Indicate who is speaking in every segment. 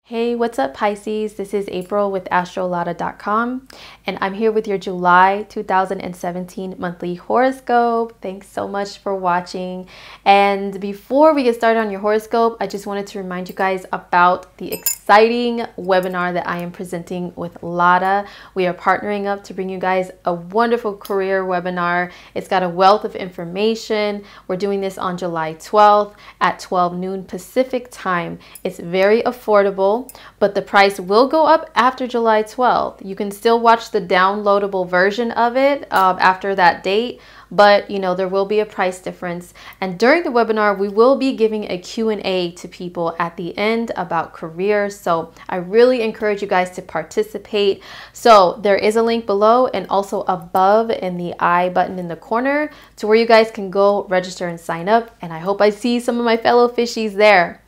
Speaker 1: Hey, what's up Pisces? This is April with astrolada.com and I'm here with your July 2017 monthly horoscope. Thanks so much for watching. And before we get started on your horoscope, I just wanted to remind you guys about the exciting webinar that I am presenting with Lada. We are partnering up to bring you guys a wonderful career webinar. It's got a wealth of information. We're doing this on July 12th at 12 noon Pacific time. It's very affordable, but the price will go up after July 12th. You can still watch the downloadable version of it after that date, but you know, there will be a price difference. And during the webinar, we will be giving a Q&A to people at the end about careers. So I really encourage you guys to participate. So there is a link below and also above in the I button in the corner to where you guys can go register and sign up. And I hope I see some of my fellow fishies there.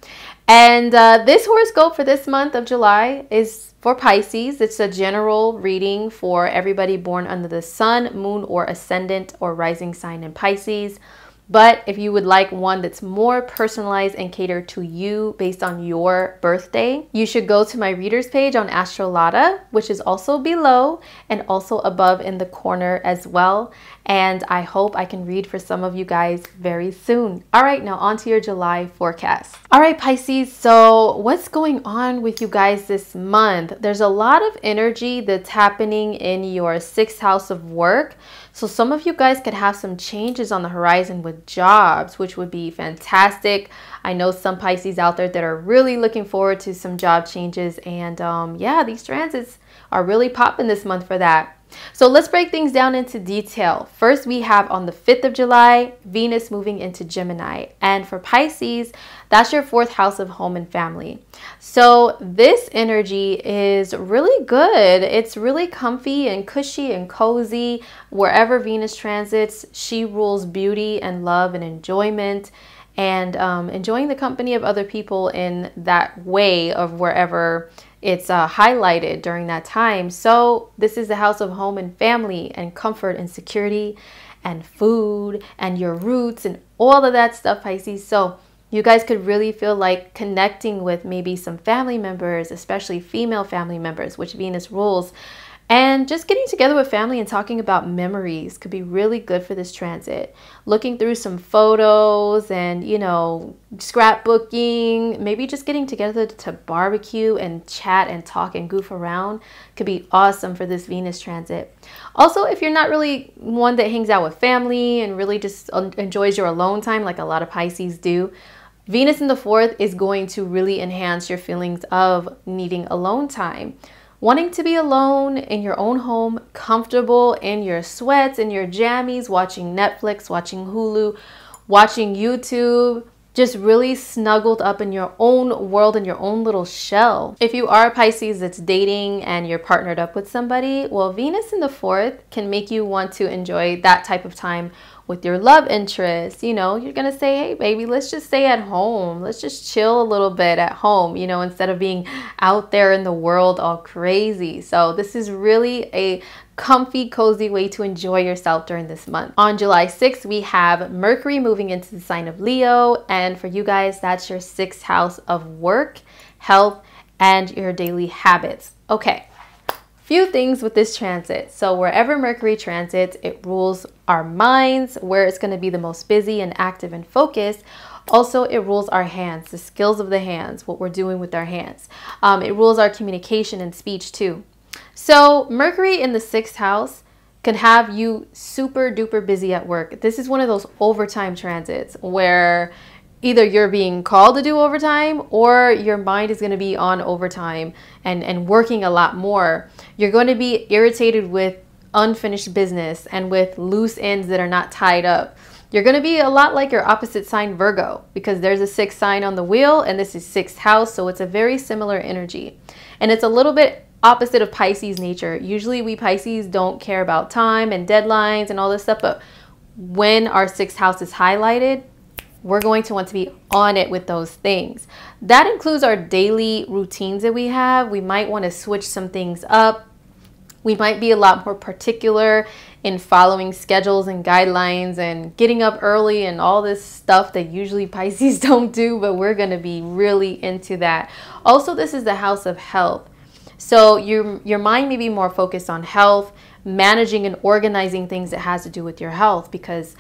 Speaker 1: And this horoscope for this month of July is for Pisces. It's a general reading for everybody born under the sun, moon, or ascendant or rising sign in Pisces. But if you would like one that's more personalized and catered to you based on your birthday, you should go to my readers page on Astrolada, which is also below and also above in the corner as well. And I hope I can read for some of you guys very soon. All right, now on to your July forecast. All right, Pisces, so what's going on with you guys this month? There's a lot of energy that's happening in your sixth house of work. So some of you guys could have some changes on the horizon with jobs, which would be fantastic. I know some Pisces out there that are really looking forward to some job changes. And yeah, these transits are really popping this month for that. So let's break things down into detail. First, we have on the 5th of July, Venus moving into Gemini. And for Pisces, that's your fourth house of home and family. So this energy is really good. It's really comfy and cushy and cozy. Wherever Venus transits, she rules beauty and love and enjoyment, and enjoying the company of other people in that way of wherever it's highlighted during that time. So this is the house of home and family and comfort and security and food and your roots and all of that stuff, Pisces. So you guys could really feel like connecting with maybe some family members, especially female family members, which Venus rules. And just getting together with family and talking about memories could be really good for this transit. Looking through some photos and, you know, scrapbooking, maybe just getting together to barbecue and chat and talk and goof around could be awesome for this Venus transit. Also, if you're not really one that hangs out with family and really just enjoys your alone time like a lot of Pisces do, Venus in the fourth is going to really enhance your feelings of needing alone time. Wanting to be alone in your own home, comfortable in your sweats and your jammies, watching Netflix, watching Hulu, watching YouTube, just really snuggled up in your own world, in your own little shell. If you are a Pisces that's dating and you're partnered up with somebody, well, Venus in the fourth can make you want to enjoy that type of time with your love interest. You know, you're gonna say, hey baby, let's just stay at home. Let's just chill a little bit at home, you know, instead of being out there in the world all crazy. So this is really a comfy, cozy way to enjoy yourself during this month. On July 6th, we have Mercury moving into the sign of Leo. And for you guys, that's your sixth house of work, health, and your daily habits. Okay. Few things with this transit. So wherever Mercury transits, it rules our minds, where it's going to be the most busy and active and focused. Also, it rules our hands, the skills of the hands, what we're doing with our hands. It rules our communication and speech too. So Mercury in the sixth house can have you super duper busy at work. This is one of those overtime transits where either you're being called to do overtime or your mind is going to be on overtime and working a lot more. You're going to be irritated with unfinished business and with loose ends that are not tied up. You're going to be a lot like your opposite sign Virgo, because there's a sixth sign on the wheel and this is sixth house. So it's a very similar energy, and it's a little bit opposite of Pisces nature. Usually we Pisces don't care about time and deadlines and all this stuff, but when our sixth house is highlighted, we're going to want to be on it with those things. That includes our daily routines that we have. We might want to switch some things up. We might be a lot more particular in following schedules and guidelines and getting up early and all this stuff that usually Pisces don't do, but we're going to be really into that. Also, this is the house of health. So your mind may be more focused on health, managing and organizing things that has to do with your health, because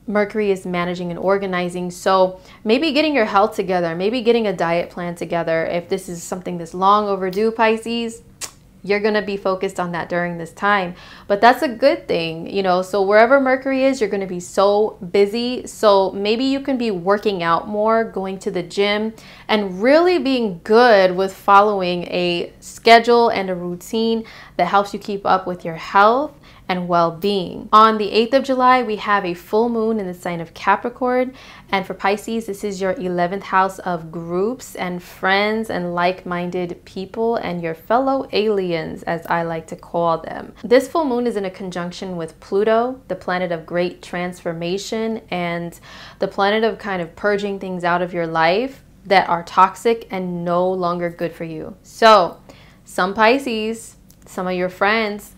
Speaker 1: Mercury is managing and organizing. So maybe getting your health together, maybe getting a diet plan together. If this is something that's long overdue, Pisces, you're going to be focused on that during this time. But that's a good thing, you know. So wherever Mercury is, you're going to be so busy. So maybe you can be working out more, going to the gym, and really being good with following a schedule and a routine that helps you keep up with your health and well-being. On the 8th of July, we have a full moon in the sign of Capricorn. And for Pisces, this is your 11th house of groups and friends and like-minded people and your fellow aliens, as I like to call them. This full moon is in a conjunction with Pluto, the planet of great transformation and the planet of kind of purging things out of your life that are toxic and no longer good for you. So some Pisces, some of your friends,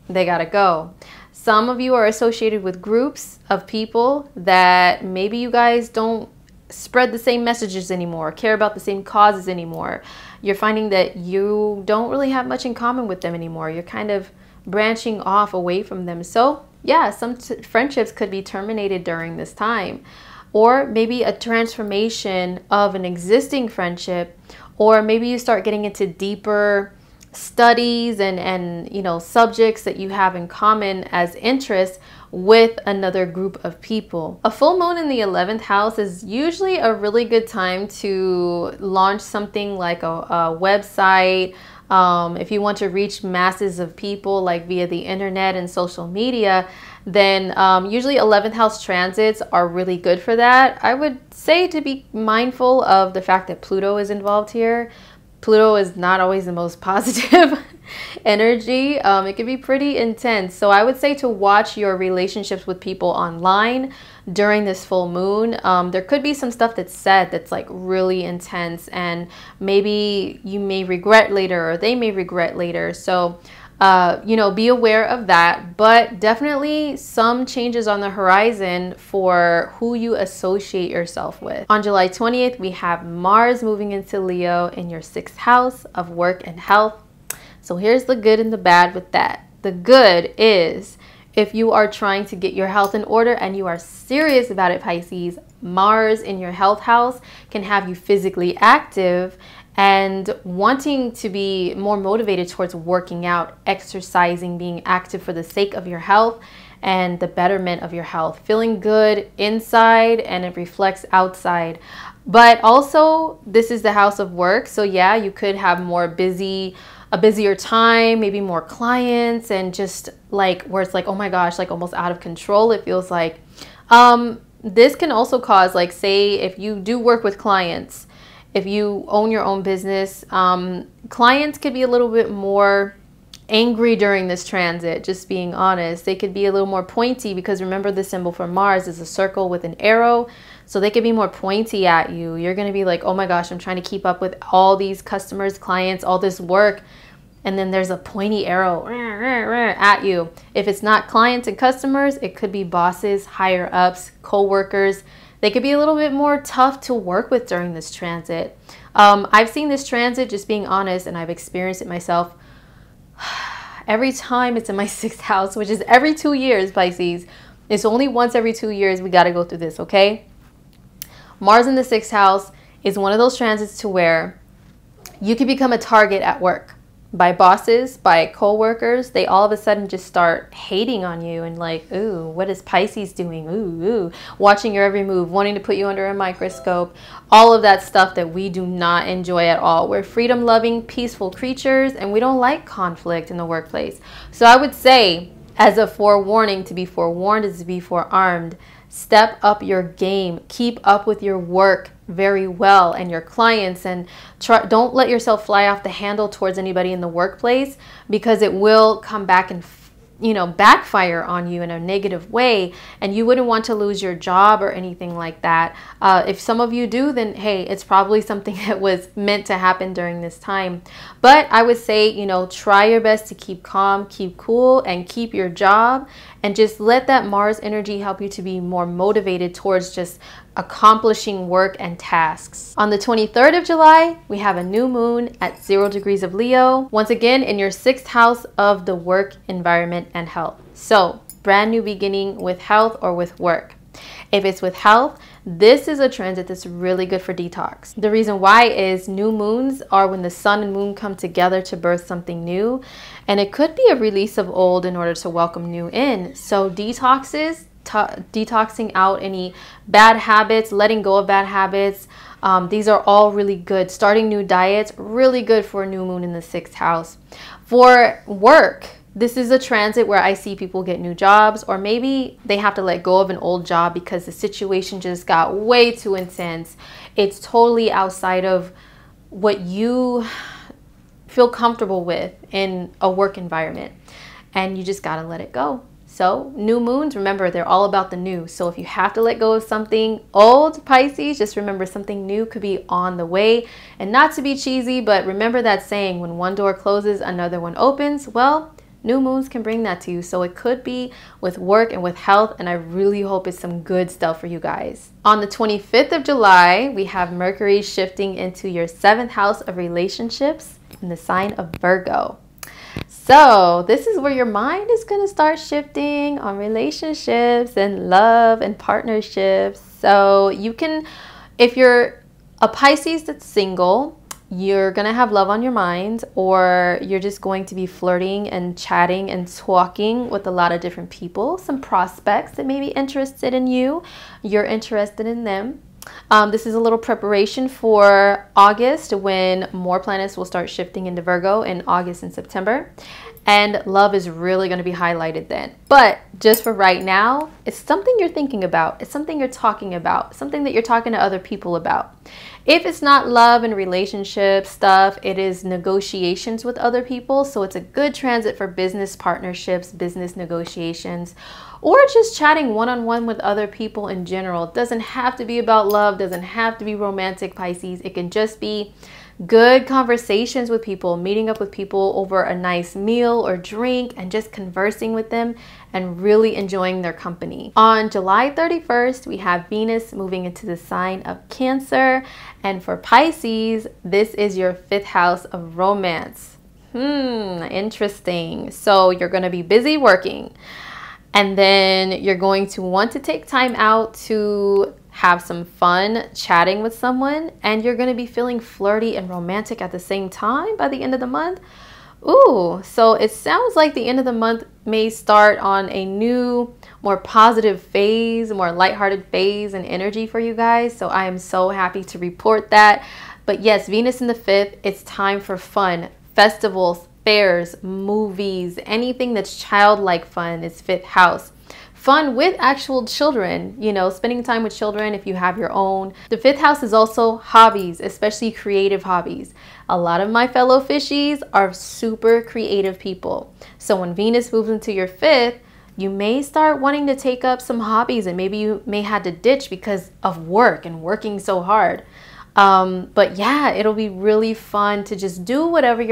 Speaker 1: they gotta go. Some of you are associated with groups of people that maybe you guys don't spread the same messages anymore, care about the same causes anymore. You're finding that you don't really have much in common with them anymore. You're kind of branching off away from them. So yeah, some friendships could be terminated during this time, or maybe a transformation of an existing friendship, or maybe you start getting into deeper studies and you know, subjects that you have in common as interests with another group of people. A full moon in the 11th house is usually a really good time to launch something like a website. If you want to reach masses of people like via the internet and social media, then usually 11th house transits are really good for that. I would say to be mindful of the fact that Pluto is involved here. Pluto is not always the most positive energy. It can be pretty intense. So I would say to watch your relationships with people online during this full moon. There could be some stuff that's said that's like really intense, and maybe you may regret later or they may regret later. So you know, be aware of that, but definitely some changes on the horizon for who you associate yourself with. On July 20th, we have Mars moving into Leo in your 6th house of work and health. So here's the good and the bad with that. The good is if you are trying to get your health in order and you are serious about it, Pisces, Mars in your health house can have you physically active and wanting to be more motivated towards working out, exercising, being active for the sake of your health and the betterment of your health, feeling good inside and it reflects outside. But also this is the house of work. So yeah, you could have a busier time, maybe more clients, and just like where it's like, oh my gosh, like almost out of control. It feels like this can also cause, like, say if you do work with clients, if you own your own business, clients could be a little bit more angry during this transit, just being honest. They could be a little more pointy because remember the symbol for Mars is a circle with an arrow. So they could be more pointy at you. You're going to be like, oh my gosh, I'm trying to keep up with all these customers, clients, all this work. And then there's a pointy arrow at you. If it's not clients and customers, it could be bosses, higher ups, co-workers. They could be a little bit more tough to work with during this transit. I've seen this transit, just being honest, and I've experienced it myself. Every time it's in my 6th house, which is every 2 years, Pisces. It's only once every 2 years we got to go through this, okay? Mars in the 6th house is one of those transits to where you can become a target at work by bosses, by co-workers. They all of a sudden just start hating on you and like, ooh, what is Pisces doing? Ooh, watching your every move, wanting to put you under a microscope, all of that stuff that we do not enjoy at all. We're freedom-loving, peaceful creatures, and we don't like conflict in the workplace. So I would say, as a forewarning, to be forewarned is to be forearmed. Step up your game. Keep up with your work very well and your clients, and don't let yourself fly off the handle towards anybody in the workplace, because it will come back and backfire on you in a negative way, and you wouldn't want to lose your job or anything like that. If some of you do, then hey, it's probably something that was meant to happen during this time. But I would say, try your best to keep calm, keep cool, and keep your job, and just let that Mars energy help you to be more motivated towards just accomplishing work and tasks. On the 23rd of July, we have a new moon at 0 degrees of Leo, once again in your 6th house of the work environment and health. So brand new beginning with health or with work. If it's with health, this is a transit that's really good for detox. The reason why is new moons are when the sun and moon come together to birth something new, and it could be a release of old in order to welcome new in. So detoxes, detoxing out any bad habits, letting go of bad habits, these are all really good. Starting new diets, really good for a new moon in the 6th house. For work, this is a transit where I see people get new jobs, or maybe they have to let go of an old job because the situation just got way too intense. It's totally outside of what you feel comfortable with in a work environment, and you just got to let it go. So new moons, remember, they're all about the new. So if you have to let go of something old, Pisces, just remember something new could be on the way. And not to be cheesy, but remember that saying, when one door closes, another one opens. Well, new moons can bring that to you. So it could be with work and with health, and I really hope it's some good stuff for you guys. On the 25th of July, we have Mercury shifting into your 7th house of relationships in the sign of Virgo. So this is where your mind is going to start shifting on relationships and love and partnerships. So you can, if you're a Pisces that's single, you're going to have love on your mind, or you're just going to be flirting and chatting and talking with a lot of different people, some prospects that may be interested in you, you're interested in them. This is a little preparation for August, when more planets will start shifting into Virgo in August and September. And love is really going to be highlighted then. But just for right now, it's something you're thinking about. It's something you're talking about, something that you're talking to other people about. If it's not love and relationship stuff, it is negotiations with other people. So it's a good transit for business partnerships, business negotiations, or just chatting one-on-one with other people in general. It doesn't have to be about love, doesn't have to be romantic, Pisces. It can just be good conversations with people, meeting up with people over a nice meal or drink and just conversing with them and really enjoying their company. On July 31st, we have Venus moving into the sign of Cancer. And for Pisces, this is your 5th house of romance. Interesting. So you're going to be busy working, and then you're going to want to take time out to have some fun chatting with someone, and you're going to be feeling flirty and romantic at the same time by the end of the month. Ooh, so it sounds like the end of the month may start on a new, more positive phase, more lighthearted phase and energy for you guys. So I am so happy to report that. But yes, Venus in the 5th, it's time for fun, festivals, fairs, movies, anything that's childlike fun is 5th house. Fun with actual children, spending time with children if you have your own. The 5th house is also hobbies, especially creative hobbies. A lot of my fellow fishies are super creative people. So when Venus moves into your 5th, you may start wanting to take up some hobbies, and maybe you may have to ditch because of work and working so hard. But yeah, it'll be really fun to just do whatever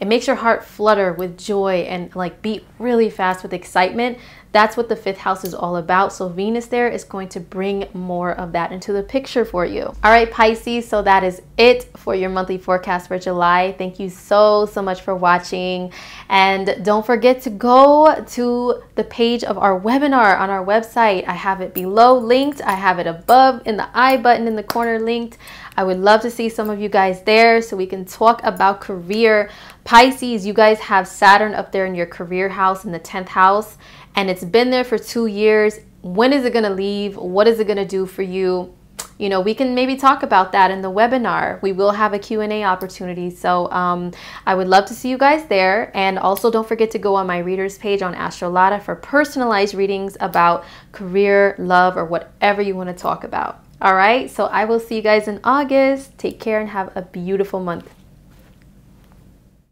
Speaker 1: it makes your heart flutter with joy and like beat really fast with excitement. That's what the 5th house is all about. So Venus there is going to bring more of that into the picture for you. All right, Pisces, so that is it for your monthly forecast for July. Thank you so much for watching. And don't forget to go to the page of our webinar on our website. I have it below linked. I have it above in the I button in the corner linked. I would love to see some of you guys there so we can talk about career. Pisces, you guys have Saturn up there in your career house in the 10th house, and it's been there for 2 years. When is it going to leave? What is it going to do for you? We can maybe talk about that in the webinar. We will have a Q&A opportunity. So I would love to see you guys there. And also don't forget to go on my readers page on Lada for personalized readings about career, love, or whatever you want to talk about. All right, so I will see you guys in August. Take care and have a beautiful month.